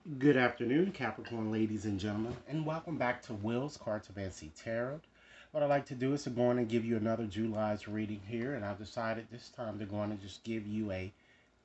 Good afternoon, Capricorn ladies and gentlemen, and welcome back to Will's Cartomancy Tarot. What I'd like to do is to go on and give you another July's reading here, and I've decided this time to go on and just give you a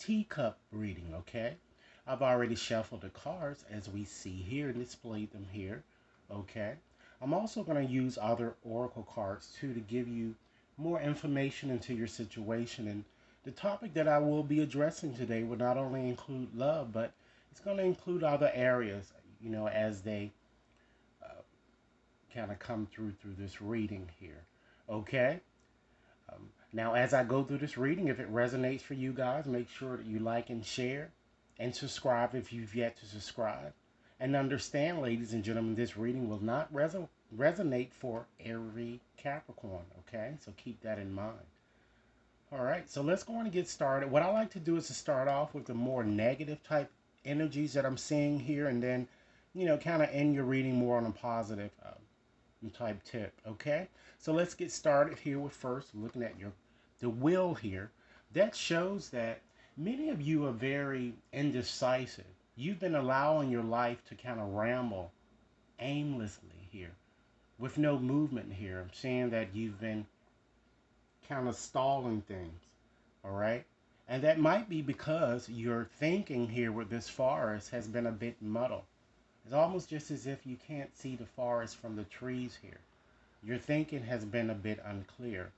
teacup reading, okay? I've already shuffled the cards as we see here and displayed them here, okay? I'm also going to use other oracle cards too to give you more information into your situation. And the topic that I will be addressing today will not only include love, but it's going to include other areas, as they uh, kind of come through this reading here. Okay? Now, as I go through this reading, if it resonates for you guys, make sure that you like and share and subscribe if you've yet to subscribe. And understand, ladies and gentlemen, this reading will not resonate for every Capricorn. Okay? So keep that in mind. All right, so let's go on and get started. What I like to do is to start off with the more negative type energies that I'm seeing here, and then, kind of end your reading more on a positive type tip. Okay, so let's get started here with first looking at the wheel here. That shows that many of you are very indecisive. You've been allowing your life to kind of ramble aimlessly here with no movement here. I'm saying that you've been kind of stalling things, all right? And that might be because your thinking here with this forest has been a bit muddled. It's almost just as if you can't see the forest from the trees here. Your thinking has been a bit unclear.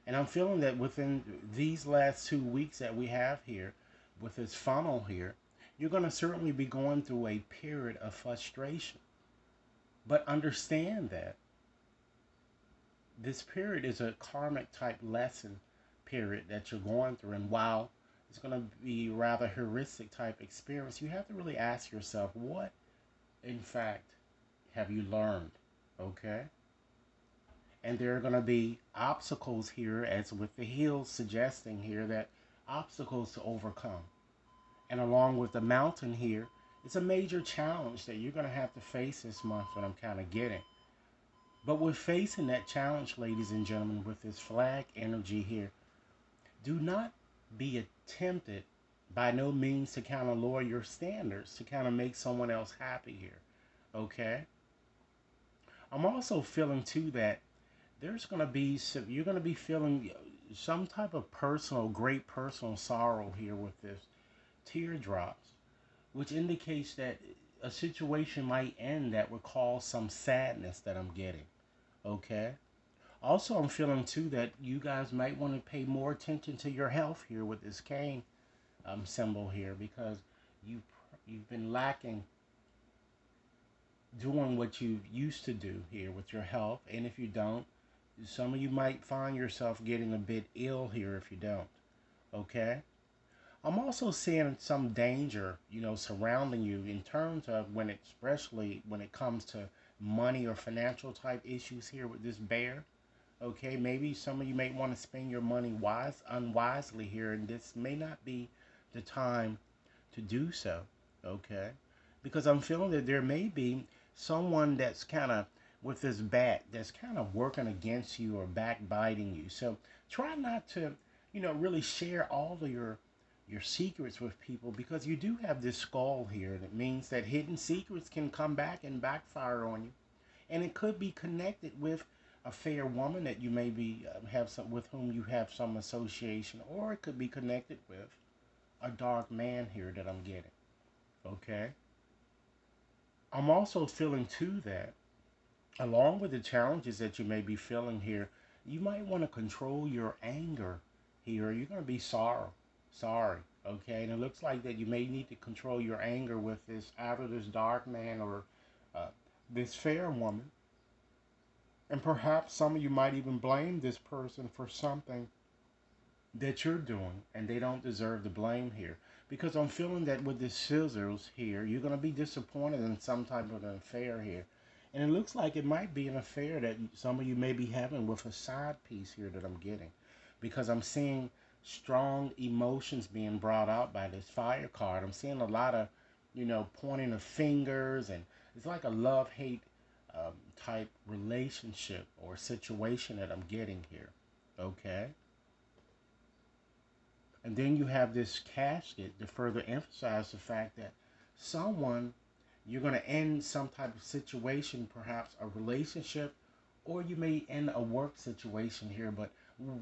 And I'm feeling that within these last 2 weeks that we have here, with this funnel here, you're going to certainly be going through a period of frustration. But understand that this period is a karmic type lesson period that you're going through. And while it's going to be rather heuristic type experience, you have to really ask yourself, what in fact have you learned? Okay. And there are going to be obstacles here, as with the hills suggesting here, that obstacles to overcome. And along with the mountain here, it's a major challenge that you're going to have to face this month, that I'm kind of getting. But with facing that challenge, ladies and gentlemen, with this flag energy here, do not be tempted by no means to kind of lower your standards to kind of make someone else happy here. Okay? I'm also feeling too that there's going to be you're going to be feeling some type of great personal sorrow here with this teardrops, which indicates that a situation might end that would cause some sadness that I'm getting. Okay? Also, I'm feeling too that you guys might want to pay more attention to your health here with this cane symbol here, because you you've been lacking doing what you used to do here with your health. And if you don't, some of you might find yourself getting a bit ill here if you don't. Okay? I'm also seeing some danger, surrounding you in terms of especially when it comes to money or financial type issues here with this bear. Okay, maybe some of you may want to spend your money unwisely here, and this may not be the time to do so. Okay, because I'm feeling that there may be someone that's kind of with this bat that's kind of working against you or backbiting you. So try not to, really share all of your secrets with people, because you do have this skull here, and it means that hidden secrets can come back and backfire on you. And it could be connected with a fair woman that you may be have some with whom you have some association, or it could be connected with a dark man here that I'm getting. Okay. I'm also feeling too that along with the challenges that you may be feeling here, you might want to control your anger here. You're going to be sorry. Okay, and it looks like that you may need to control your anger with either this dark man or uh, this fair woman. And perhaps some of you might even blame this person for something that you're doing, and they don't deserve the blame here. Because I'm feeling that with the scissors here, you're going to be disappointed in some type of an affair here. And it looks like it might be an affair that some of you may be having with a side piece here that I'm getting. Because I'm seeing strong emotions being brought out by this fire card. I'm seeing a lot of, pointing of fingers, and it's like a love-hate type relationship or situation that I'm getting here. Okay? And then you have this casket to further emphasize the fact that someone, you're going to end some type of situation, perhaps a relationship, or you may end a work situation here. But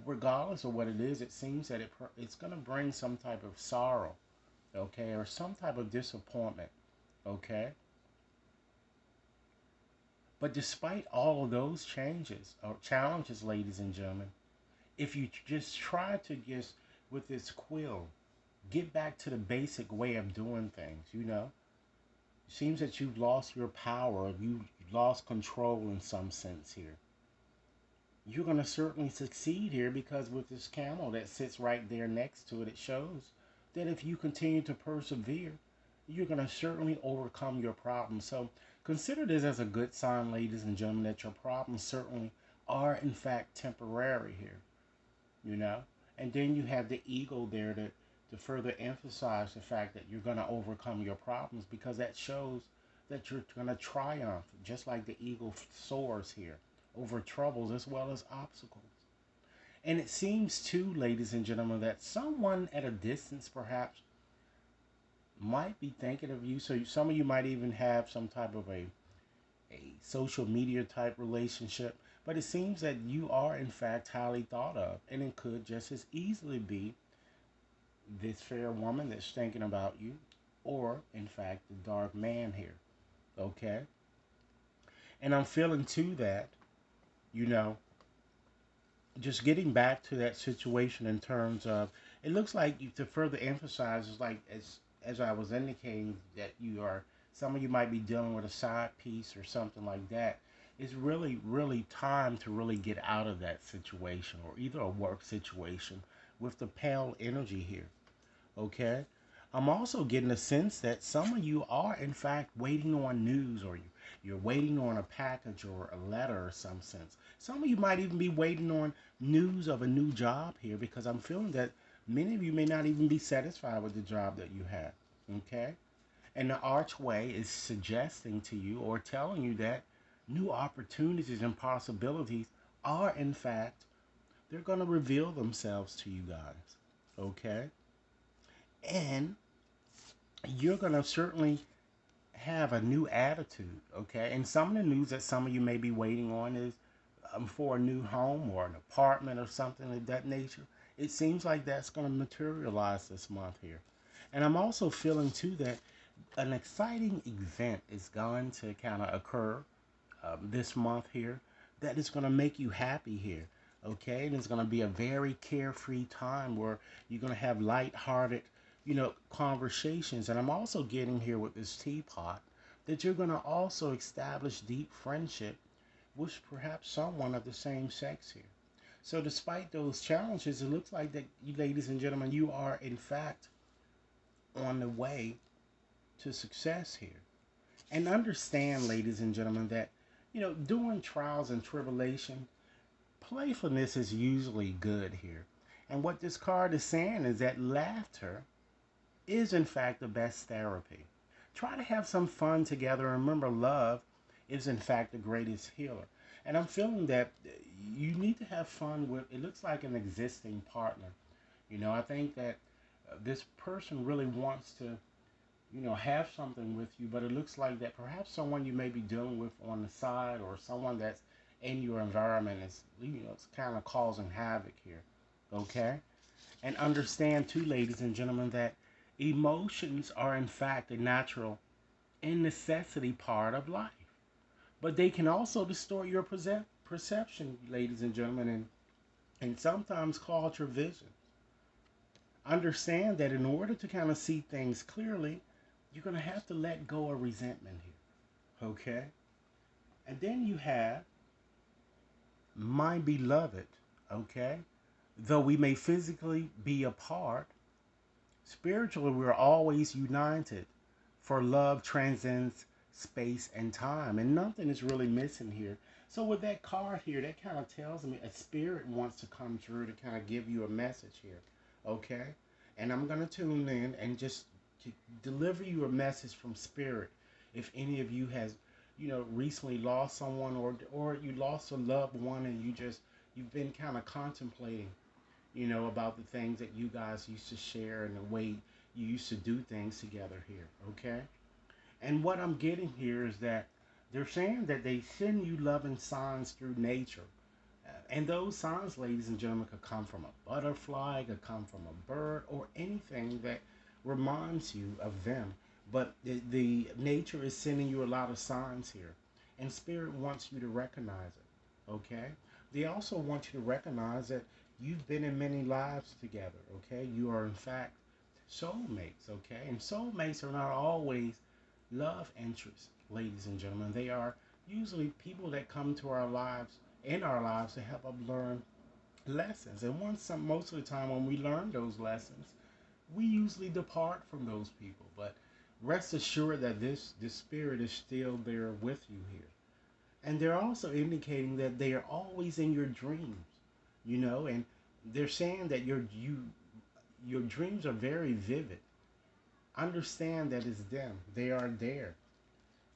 regardless of what it is, it seems that it's going to bring some type of sorrow, okay, or some type of disappointment, okay. But despite all of those changes or challenges, ladies and gentlemen, if you just try to just with this quill get back to the basic way of doing things, it seems that you've lost your power, you lost control in some sense here. You're going to certainly succeed here because with this camel that sits right there next to it, it shows that if you continue to persevere, you're going to certainly overcome your problems. So consider this as a good sign, ladies and gentlemen, that your problems certainly are in fact temporary here, you know? And then you have the eagle there to further emphasize the fact that you're going to overcome your problems because that shows that you're going to triumph, just like the eagle soars here, over troubles as well as obstacles. And it seems too, ladies and gentlemen, that someone at a distance perhaps might be thinking of you. So some of you might even have some type of a social media type relationship. But it seems that you are in fact highly thought of. And it could just as easily be this fair woman that's thinking about you. Or in fact the dark man here. Okay? And I'm feeling too that, you know, just getting back to that situation in terms of it looks like you, to further emphasize is like as I was indicating that you are some of you might be dealing with a side piece or something like that. It's really time to really get out of that situation or either a work situation with the pale energy here. Okay. I'm also getting a sense that some of you are, in fact, waiting on news or you're waiting on a package or a letter or some sense. Some of you might even be waiting on news of a new job here because I'm feeling that many of you may not even be satisfied with the job that you have. Okay. And the archway is suggesting to you or telling you that new opportunities and possibilities are, in fact, they're going to reveal themselves to you guys. Okay. And you're going to certainly have a new attitude, okay? And some of the news that some of you may be waiting on is for a new home or an apartment or something of that nature. It seems like that's going to materialize this month here. And I'm also feeling too that an exciting event is going to kind of occur this month here that is going to make you happy here. Okay, and it's going to be a very carefree time where you're going to have light-hearted, conversations. And I'm also getting here with this teapot that you're going to also establish deep friendship with perhaps someone of the same sex here. So, despite those challenges, it looks like that you, ladies and gentlemen, you are in fact on the way to success here. And understand, ladies and gentlemen, that during trials and tribulation, playfulness is usually good here. And what this card is saying is that laughter is, in fact, the best therapy. Try to have some fun together. And remember, love is, in fact, the greatest healer. And I'm feeling that you need to have fun with, it looks like an existing partner. I think that this person really wants to, have something with you, but it looks like that perhaps someone you may be dealing with on the side or someone that's in your environment is, it's kind of causing havoc here. Okay? And understand, too, ladies and gentlemen, that emotions are, in fact, a natural and necessity part of life. But they can also distort your perception, ladies and gentlemen, and sometimes cloud your vision. Understand that in order to kind of see things clearly, you're going to have to let go of resentment here. Okay? And then you have my beloved. Okay? Though we may physically be apart, spiritually we're always united. For love transcends space and time, and nothing is really missing here. So with that card here, that kind of tells me a spirit wants to come through to kind of give you a message here. Okay? And I'm going to tune in and just to deliver you a message from spirit. If any of you has, recently lost someone or you lost a loved one and you've been kind of contemplating, about the things that you guys used to share and the way you used to do things together here. Okay? And what I'm getting here is that they're saying that they send you loving signs through nature. And those signs, ladies and gentlemen, could come from a butterfly, could come from a bird, or anything that reminds you of them. But the nature is sending you a lot of signs here. And Spirit wants you to recognize it. Okay? They also want you to recognize that you've been in many lives together. Okay? You are, in fact, soulmates. Okay? And soulmates are not always love interests, ladies and gentlemen. They are usually people that come to our lives, in our lives, to help us learn lessons. And most of the time when we learn those lessons, we usually depart from those people. But rest assured that this spirit is still there with you here. And they're also indicating that they are always in your dreams, and they're saying that your dreams are very vivid. Understand that it's them. They are there.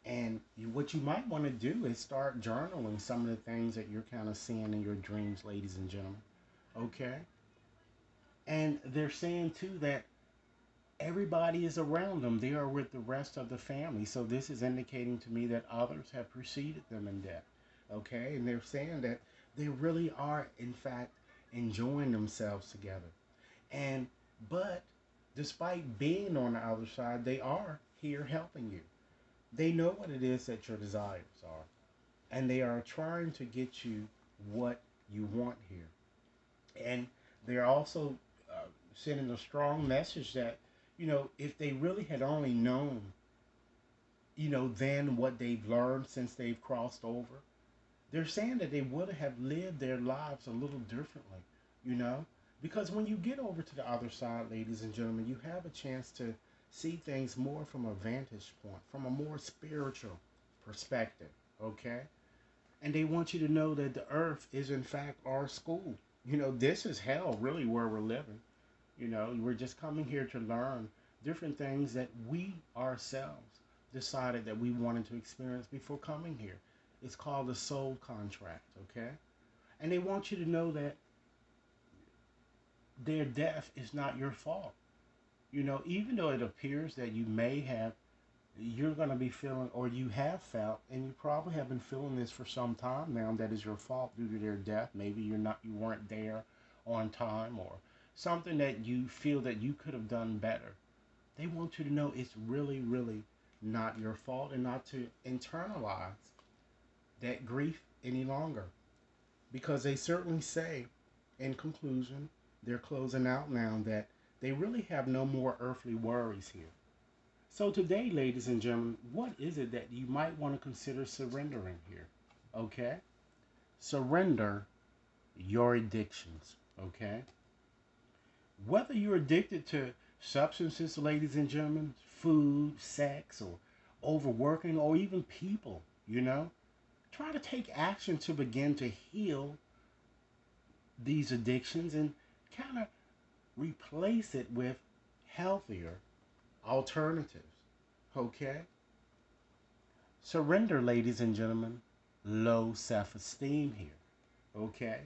And what you might want to do is start journaling some of the things that you're kind of seeing in your dreams, ladies and gentlemen. Okay? And they're saying too that everybody is around them. They are with the rest of the family. So this is indicating to me that others have preceded them in death. Okay? And they're saying that they really are, in fact, enjoying themselves together. And, but despite being on the other side, they are here helping you. They know what it is that your desires are. And they are trying to get you what you want here. And they're also sending a strong message that, if they really had only known, then what they've learned since they've crossed over, they're saying that they would have lived their lives a little differently, you know? Because when you get over to the other side, ladies and gentlemen, you have a chance to see things more from a vantage point, from a more spiritual perspective, okay? And they want you to know that the earth is, in fact, our school. This is hell, really, where we're living. We're just coming here to learn different things that we ourselves decided that we wanted to experience before coming here. It's called the soul contract, okay? And they want you to know that their death is not your fault. Even though it appears that you're going to be feeling, or you have felt, and you probably have been feeling this for some time now, that is your fault due to their death. Maybe you weren't there on time, or something that you feel that you could have done better. They want you to know it's really, really not your fault, and not to internalize that grief any longer. Because they certainly say, in conclusion, they're closing out now, that they really have no more earthly worries here. So today, ladies and gentlemen, what is it that you might want to consider surrendering here? Okay? Surrender your addictions. Okay? Whether you're addicted to substances, ladies and gentlemen, food, sex, or overworking, or even people, try to take action to begin to heal these addictions and kind of replace it with healthier alternatives. Okay? Surrender, ladies and gentlemen, low self esteem here. Okay?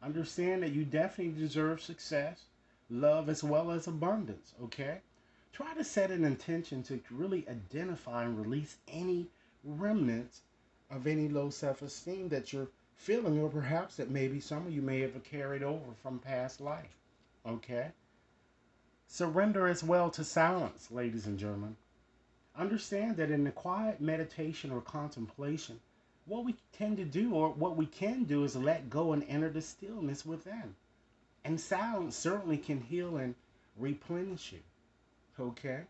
Understand that you definitely deserve success, love, as well as abundance. Okay? Try to set an intention to really identify and release any remnants of any low self esteem that you're feeling, or perhaps that maybe some of you may have carried over from past life. Okay? Surrender as well to silence, ladies and gentlemen. Understand that in the quiet meditation or contemplation, what we tend to do, or what we can do, is let go and enter the stillness within. And silence certainly can heal and replenish you. Okay?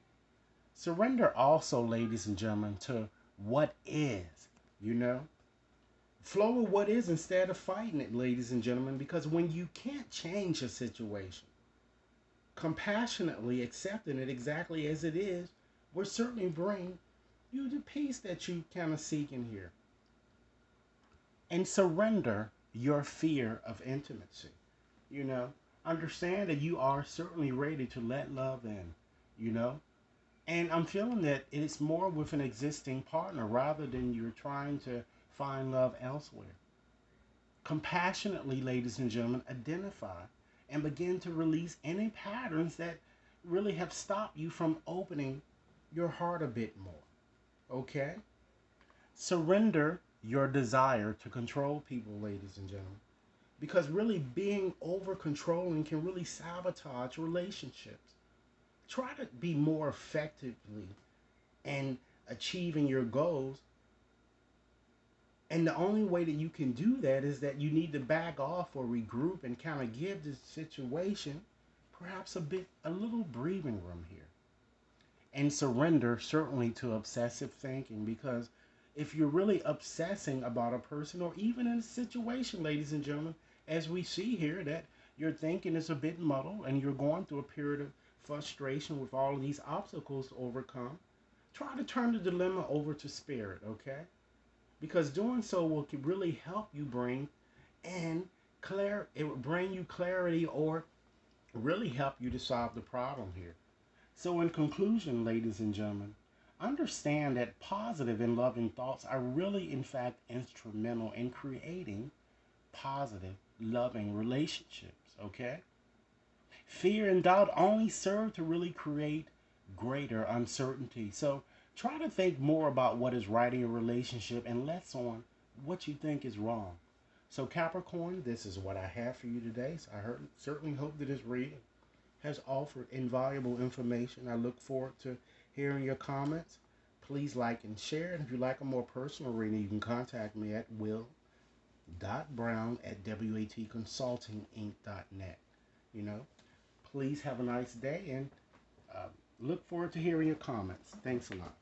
Surrender also, ladies and gentlemen, to what is, you know? Flow with what is instead of fighting it, ladies and gentlemen, because when you can't change a situation, compassionately accepting it exactly as it is will certainly bring you the peace that you kind of seek in here. And surrender your fear of intimacy. You know, understand that you are certainly ready to let love in, you know. And I'm feeling that it's more with an existing partner rather than you're trying to find love elsewhere. Compassionately, ladies and gentlemen, identify and begin to release any patterns that really have stopped you from opening your heart a bit more. Okay? Surrender your desire to control people, ladies and gentlemen. Because really being over controlling can really sabotage relationships. Try to be more effectively in achieving your goals. And the only way that you can do that is that you need to back off or regroup and kind of give the situation perhaps a little breathing room here. And surrender certainly to obsessive thinking, because if you're really obsessing about a person or even in a situation, ladies and gentlemen, as we see here, that your thinking is a bit muddled and you're going through a period of frustration with all of these obstacles to overcome, try to turn the dilemma over to spirit, okay? Because doing so will really help you bring and it will bring you clarity or really help you to solve the problem here. So, in conclusion, ladies and gentlemen, understand that positive and loving thoughts are really, in fact, instrumental in creating positive, loving relationships, okay? Fear and doubt only serve to really create greater uncertainty. So, try to think more about what is right in your relationship and less on what you think is wrong. So, Capricorn, this is what I have for you today. So certainly hope that this reading has offered invaluable information. I look forward to hearing your comments. Please like and share. And if you like a more personal reading, you can contact me at will.brown@watconsultinginc.net. You know, please have a nice day and look forward to hearing your comments. Thanks a lot.